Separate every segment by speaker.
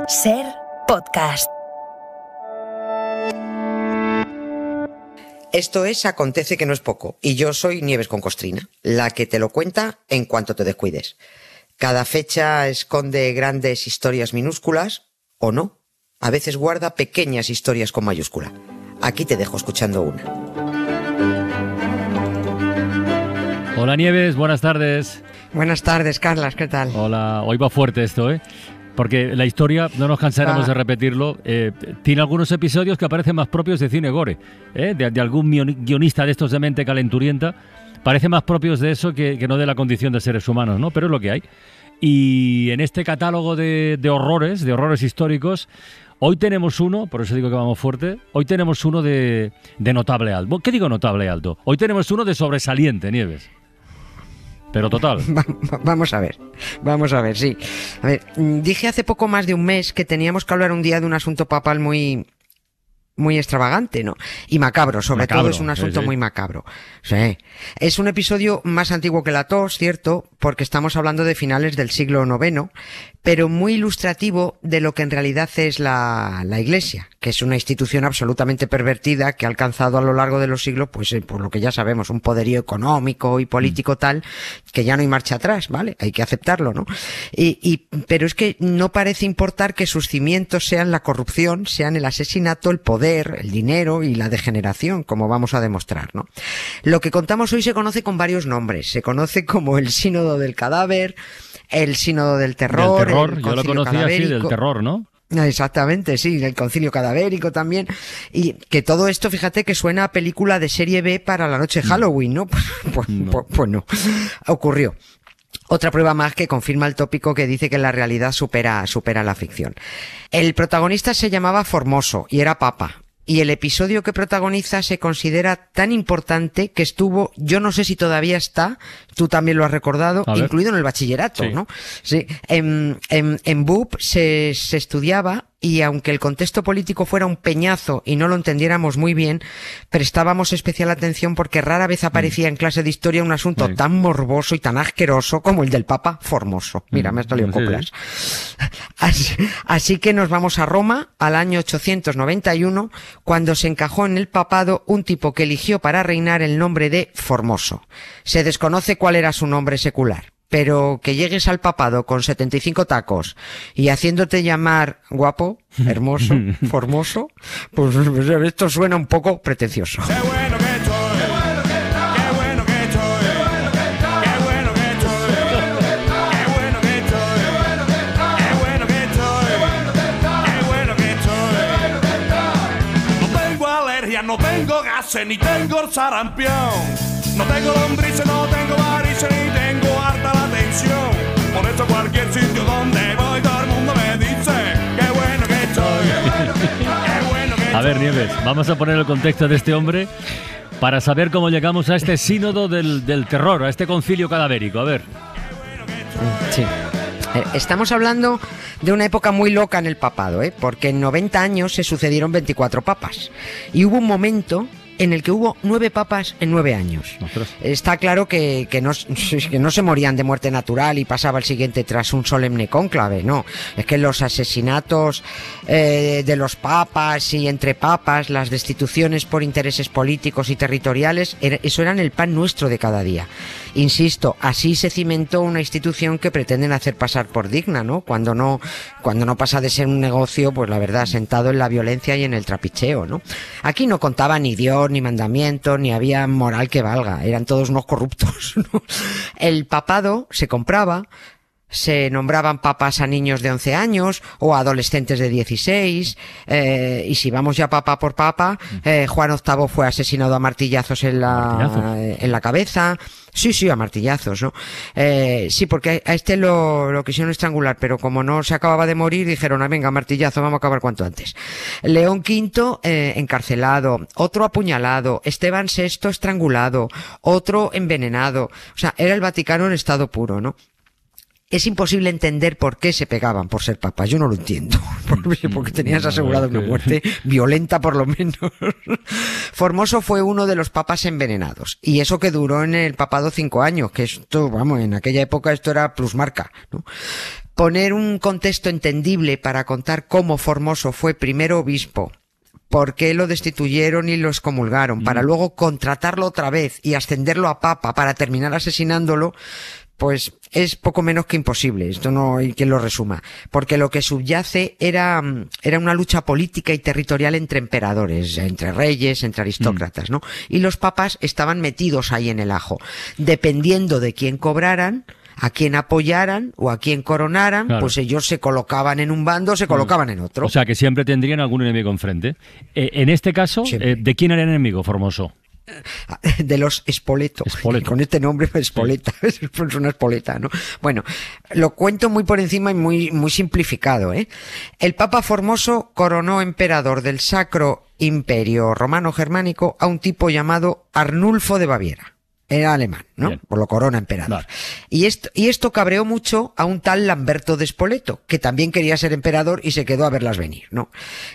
Speaker 1: Ser podcast.
Speaker 2: Esto es Acontece que no es poco, y yo soy Nieves con Costrina, la que te lo cuenta en cuanto te descuides. Cada fecha esconde grandes historias minúsculas, o no. A veces guarda pequeñas historias con mayúscula. Aquí te dejo escuchando una.
Speaker 3: Hola Nieves, buenas tardes.
Speaker 2: Buenas tardes, Carlas, ¿qué tal?
Speaker 3: Hola, hoy va fuerte esto, porque la historia, no nos cansaremos de repetirlo, tiene algunos episodios que parecen más propios de cine gore, de algún guionista de estos de mente calenturienta. Parece más propios de eso que no de la condición de seres humanos, ¿no? Pero es lo que hay. Y en este catálogo de horrores históricos, hoy tenemos uno, por eso digo que vamos fuerte, hoy tenemos uno de notable alto. ¿Qué digo notable alto? Hoy tenemos uno de sobresaliente, Nieves. Pero total.
Speaker 2: Vamos a ver, sí. A ver, dije hace poco más de un mes que teníamos que hablar un día de un asunto papal muy extravagante, ¿no? Y macabro, sobre todo es un asunto muy macabro. Sí. Es un episodio más antiguo que la tos, cierto, porque estamos hablando de finales del siglo IX, pero muy ilustrativo de lo que en realidad es la Iglesia, que es una institución absolutamente pervertida que ha alcanzado a lo largo de los siglos, pues por lo que ya sabemos, un poderío económico y político tal, que ya no hay marcha atrás, ¿vale? Hay que aceptarlo, ¿no? Pero es que no parece importar que sus cimientos sean la corrupción, sean el asesinato, el poder, el dinero y la degeneración, como vamos a demostrar, ¿no? Lo que contamos hoy se conoce con varios nombres. Se conoce como el Sínodo del Cadáver, el Sínodo del Terror,
Speaker 3: yo lo conocía así, del terror, ¿no?
Speaker 2: Exactamente, sí, el concilio cadavérico también. Y que todo esto, fíjate que suena a película de serie B para la noche de Halloween, ¿no? Pues no, ocurrió. Otra prueba más que confirma el tópico que dice que la realidad supera la ficción. El protagonista se llamaba Formoso y era papa. Y el episodio que protagoniza se considera tan importante que estuvo, yo no sé si todavía está, tú también lo has recordado, incluido en el bachillerato, sí. ¿No? Sí. En BUP se estudiaba, y aunque el contexto político fuera un peñazo y no lo entendiéramos muy bien, prestábamos especial atención porque rara vez aparecía en clase de historia un asunto tan morboso y tan asqueroso como el del Papa Formoso. Mira, me has salido coplas. Así que nos vamos a Roma al año 891, cuando se encajó en el papado un tipo que eligió para reinar el nombre de Formoso. Se desconoce cuál era su nombre secular. Pero que llegues al papado con 75 tacos y haciéndote llamar guapo, hermoso, formoso, pues esto suena un poco pretencioso. ¡Qué bueno que estoy! ¡Qué bueno que estoy! ¡Qué bueno que estoy! ¡Qué bueno que estoy! ¡Qué bueno que estoy! ¡Qué bueno que estoy! No tengo alergia, no tengo gases, ni tengo sarampión. No tengo lombrices, no tengo varices, ni tengo harta la tensión. Por eso cualquier sitio donde voy, todo el mundo me dice qué bueno que estoy, qué bueno que estoy.
Speaker 3: A ver, Nieves, vamos a poner el contexto de este hombre para saber cómo llegamos a este sínodo del terror, a este concilio cadavérico. A ver.
Speaker 2: Sí. Estamos hablando de una época muy loca en el papado, porque en 90 años se sucedieron 24 papas. Y hubo un momento en el que hubo 9 papas en 9 años. ¡Ostras! Está claro que no se morían de muerte natural y pasaba el siguiente tras un solemne cónclave, no. Es que los asesinatos de los papas y entre papas, las destituciones por intereses políticos y territoriales, eso eran el pan nuestro de cada día. Insisto, así se cimentó una institución que pretenden hacer pasar por digna, ¿no? Cuando no pasa de ser un negocio, pues la verdad, sentado en la violencia y en el trapicheo, ¿no? Aquí no contaba ni Dios, ni mandamiento, ni había moral que valga, eran todos unos corruptos, ¿no? El papado se compraba, se nombraban papas a niños de 11 años o a adolescentes de 16, y si vamos ya papa por papa, Juan VIII fue asesinado a martillazos en la cabeza. Sí, a martillazos, ¿no? Sí, porque a este lo quisieron estrangular, pero como no se acababa de morir, dijeron, venga, martillazo, vamos a acabar cuanto antes. León V, encarcelado, otro apuñalado, Esteban VI estrangulado, otro envenenado. O sea, era el Vaticano en estado puro, ¿no? Es imposible entender por qué se pegaban por ser papas. Yo no lo entiendo. Porque tenías asegurada una muerte violenta, por lo menos. Formoso fue uno de los papas envenenados. Y eso que duró en el papado 5 años. Que esto, vamos, en aquella época esto era plusmarca, ¿no? poner un contexto entendible para contar cómo Formoso fue primero obispo, por qué lo destituyeron y lo excomulgaron, para luego contratarlo otra vez y ascenderlo a papa para terminar asesinándolo, pues es poco menos que imposible. Esto no hay quien lo resuma. Porque lo que subyace era una lucha política y territorial entre emperadores, entre reyes, entre aristócratas, ¿no? Y los papas estaban metidos ahí en el ajo. Dependiendo de quién cobraran, a quién apoyaran o a quién coronaran, claro, pues ellos se colocaban en un bando, se colocaban en otro.
Speaker 3: O sea, que siempre tendrían algún enemigo enfrente. En este caso, ¿de quién era el enemigo, Formoso?
Speaker 2: De los Spoleto. Con este nombre, Spoleta, sí. Es una Spoleta, ¿no? Bueno, lo cuento muy por encima y muy simplificado, ¿eh? El Papa Formoso coronó emperador del Sacro Imperio Romano Germánico a un tipo llamado Arnulfo de Baviera. Era alemán, ¿no? Bien. Por lo corona emperador. Vale. Y esto cabreó mucho a un tal Lamberto de Spoleto, que también quería ser emperador y se quedó a verlas venir, ¿no?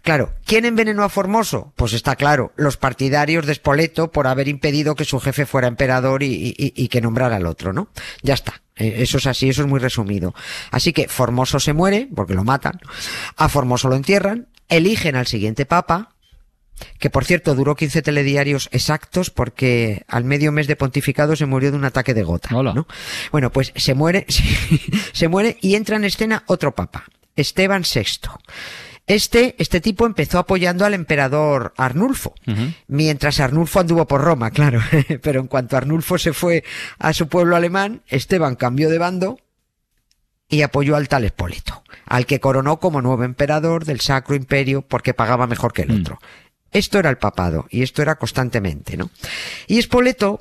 Speaker 2: Claro, ¿quién envenenó a Formoso? Pues está claro, los partidarios de Spoleto por haber impedido que su jefe fuera emperador y que nombrara al otro, ¿no? Ya está. Eso es así, eso es muy resumido. Así que Formoso se muere, porque lo matan, a Formoso lo entierran, eligen al siguiente papa, que por cierto duró 15 telediarios exactos porque al medio mes de pontificado se murió de un ataque de gota, ¿no? Bueno, pues se muere y entra en escena otro papa, Esteban VI. Este tipo empezó apoyando al emperador Arnulfo, mientras Arnulfo anduvo por Roma, claro, pero en cuanto Arnulfo se fue a su pueblo alemán, Esteban cambió de bando y apoyó al tal Spoleto, al que coronó como nuevo emperador del Sacro Imperio porque pagaba mejor que el otro. Esto era el papado, y esto era constantemente, ¿no? Y Spoleto,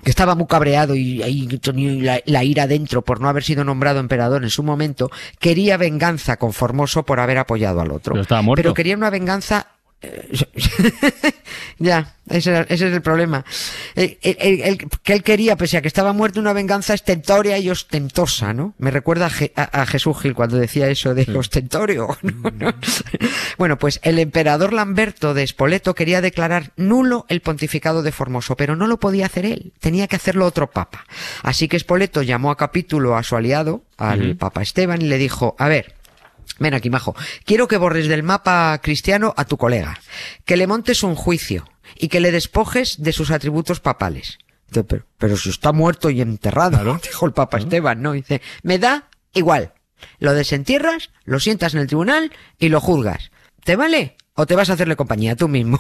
Speaker 2: que estaba muy cabreado y ahí tenía la ira dentro por no haber sido nombrado emperador en su momento, quería venganza con Formoso por haber apoyado al otro.
Speaker 3: Pero estaba muerto.
Speaker 2: Pero quería una venganza... Ya, ese es el problema. Que él quería, pese a que estaba muerto, una venganza estentórea y ostentosa, ¿no? Me recuerda a Jesús Gil cuando decía eso de ostentorio, ¿no? Bueno, pues el emperador Lamberto de Spoleto quería declarar nulo el pontificado de Formoso, pero no lo podía hacer él, tenía que hacerlo otro papa. Así que Spoleto llamó a capítulo a su aliado, al Papa Esteban, y le dijo, a ver, ven aquí, majo, quiero que borres del mapa cristiano a tu colega, que le montes un juicio y que le despojes de sus atributos papales. Pero si está muerto y enterrado, ¿no? Dijo el Papa Esteban, ¿no? Dice, me da igual. Lo desentierras, lo sientas en el tribunal y lo juzgas. ¿Te vale? ¿O te vas a hacerle compañía tú mismo?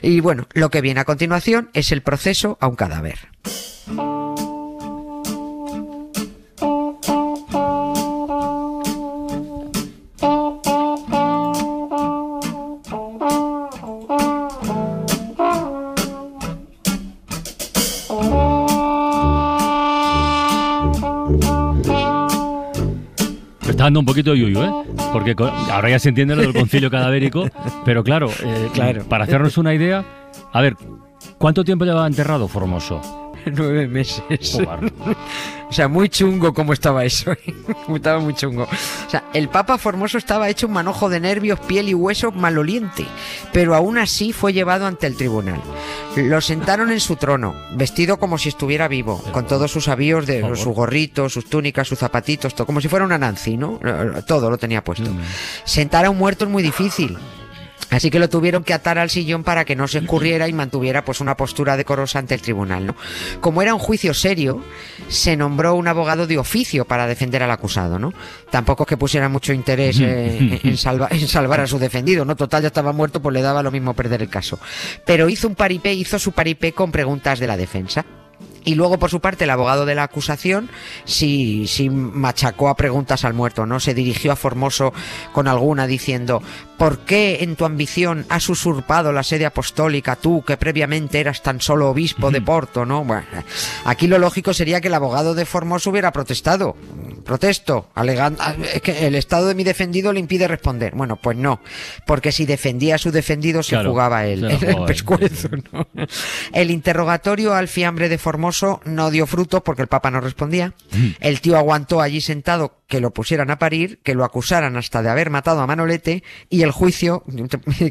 Speaker 2: Y bueno, lo que viene a continuación es el proceso a un cadáver.
Speaker 3: Está dando un poquito de yuyu, ¿eh? Porque ahora ya se entiende lo del concilio cadavérico, pero claro, para hacernos una idea, a ver, ¿cuánto tiempo llevaba enterrado Formoso?
Speaker 2: 9 meses. O sea, muy chungo como estaba eso. Estaba muy chungo. O sea, el Papa Formoso estaba hecho un manojo de nervios, piel y hueso maloliente, pero aún así fue llevado ante el tribunal. Lo sentaron en su trono, vestido como si estuviera vivo, con todos sus avíos, su gorrito, sus túnicas, sus zapatitos, todo, como si fuera una Nancy, ¿no? Todo lo tenía puesto. Sentar a un muerto es muy difícil. Así que lo tuvieron que atar al sillón para que no se escurriera y mantuviera pues una postura decorosa ante el tribunal, ¿no? Como era un juicio serio, se nombró un abogado de oficio para defender al acusado, ¿no? Tampoco es que pusiera mucho interés en salvar a su defendido, ¿no? Total, ya estaba muerto, pues le daba lo mismo perder el caso. Pero hizo su paripé con preguntas de la defensa. Y luego, por su parte, el abogado de la acusación sí machacó a preguntas al muerto, ¿no? Se dirigió a Formoso con alguna diciendo, ¿por qué en tu ambición has usurpado la sede apostólica tú, que previamente eras tan solo obispo de Porto, ¿no? Bueno, aquí lo lógico sería que el abogado de Formoso hubiera protestado. Protesto, alegando, es que el estado de mi defendido le impide responder. Bueno, pues no, porque si defendía a su defendido se jugaba el pescuezo, ¿no? El interrogatorio al fiambre de Formoso no dio fruto porque el Papa no respondía. El tío aguantó allí sentado que lo pusieran a parir, que lo acusaran hasta de haber matado a Manolete, y el juicio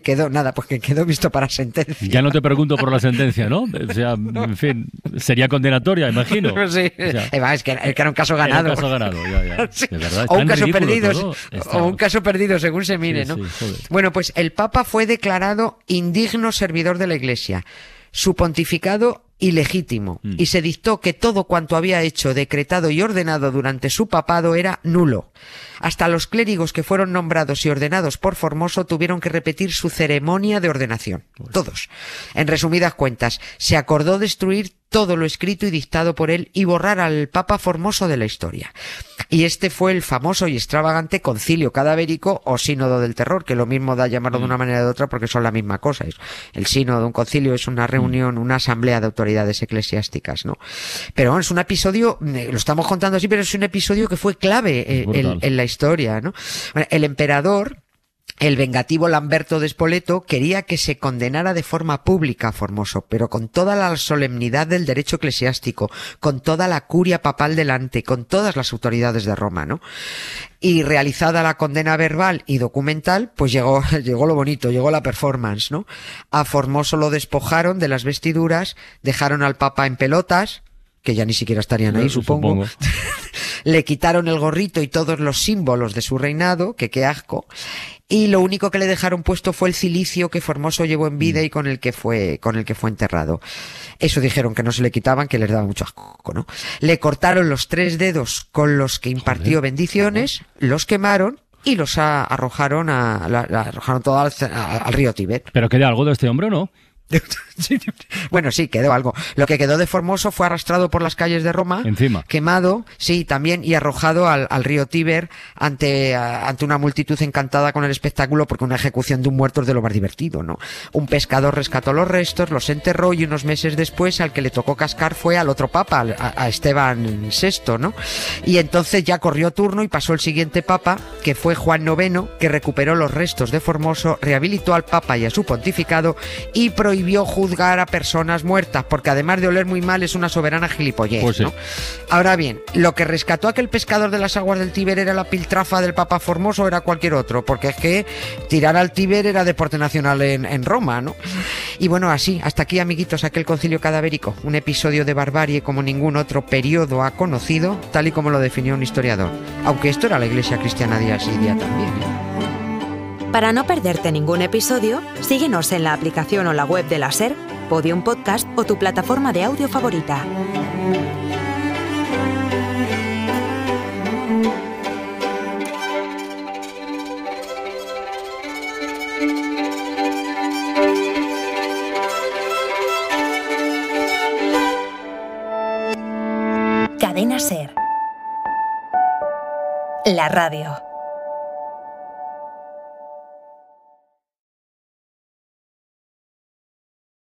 Speaker 2: quedó visto para sentencia.
Speaker 3: Ya no te pregunto por la sentencia, ¿no? O sea, en fin, sería condenatoria, imagino.
Speaker 2: Sí, o sea, es que era un caso ganado.
Speaker 3: Era un caso ganado, ya.
Speaker 2: Sí.
Speaker 3: De verdad,
Speaker 2: O un
Speaker 3: tan
Speaker 2: caso
Speaker 3: ridículo
Speaker 2: perdido,
Speaker 3: todo.
Speaker 2: o un caso perdido, según se mire,
Speaker 3: Sí,
Speaker 2: ¿no?
Speaker 3: sí, joder.
Speaker 2: Bueno, pues el Papa fue declarado indigno servidor de la Iglesia, su pontificado ilegítimo, y se dictó que todo cuanto había hecho, decretado y ordenado durante su papado era nulo. Hasta los clérigos que fueron nombrados y ordenados por Formoso tuvieron que repetir su ceremonia de ordenación. Todos. En resumidas cuentas, se acordó destruir todo lo escrito y dictado por él y borrar al Papa Formoso de la historia. Y este fue el famoso y extravagante concilio cadavérico o sínodo del terror, que lo mismo da llamarlo de una manera o de otra porque son la misma cosa. El sínodo, un concilio, es una reunión, una asamblea de autoridades eclesiásticas, ¿no? Pero bueno, es un episodio, lo estamos contando así, pero es un episodio que fue clave en la historia, ¿no? Bueno, el emperador, el vengativo Lamberto de Spoleto, quería que se condenara de forma pública a Formoso, pero con toda la solemnidad del derecho eclesiástico, con toda la curia papal delante, con todas las autoridades de Roma, ¿no? Y realizada la condena verbal y documental, pues llegó lo bonito, llegó la performance, ¿no? A Formoso lo despojaron de las vestiduras, dejaron al Papa en pelotas, que ya ni siquiera estarían ahí, supongo. Le quitaron el gorrito y todos los símbolos de su reinado, que qué asco. Y lo único que le dejaron puesto fue el cilicio que Formoso llevó en vida y con el que fue enterrado. Eso dijeron que no se le quitaban, que les daba mucho asco, ¿no? Le cortaron los 3 dedos con los que impartió bendiciones, los quemaron y los arrojaron todo al río Tíber.
Speaker 3: ¿Pero queda algo de este hombre o no?
Speaker 2: Bueno, sí, quedó algo. Lo que quedó de Formoso fue arrastrado por las calles de Roma,
Speaker 3: encima,
Speaker 2: quemado, sí, también, y arrojado al río Tíber ante una multitud encantada con el espectáculo, porque una ejecución de un muerto es de lo más divertido, ¿no? Un pescador rescató los restos, los enterró y unos meses después al que le tocó cascar fue al otro papa, a Esteban VI, ¿no? Y entonces ya corrió turno y pasó el siguiente papa, que fue Juan IX, que recuperó los restos de Formoso, rehabilitó al papa y a su pontificado y prohibió juzgar a personas muertas, porque además de oler muy mal es una soberana gilipollez,
Speaker 3: pues sí,
Speaker 2: ¿no? Ahora bien, lo que rescató a aquel pescador de las aguas del Tíber era la piltrafa del Papa Formoso o era cualquier otro, porque es que tirar al Tíber era deporte nacional en Roma, ¿no? Y bueno, así, hasta aquí, amiguitos, aquel concilio cadavérico, un episodio de barbarie como ningún otro periodo ha conocido, tal y como lo definió un historiador, aunque esto era la Iglesia cristiana día sí día también, ¿eh?
Speaker 1: Para no perderte ningún episodio, síguenos en la aplicación o la web de la SER, Podium Podcast o tu plataforma de audio favorita. Cadena SER. La radio.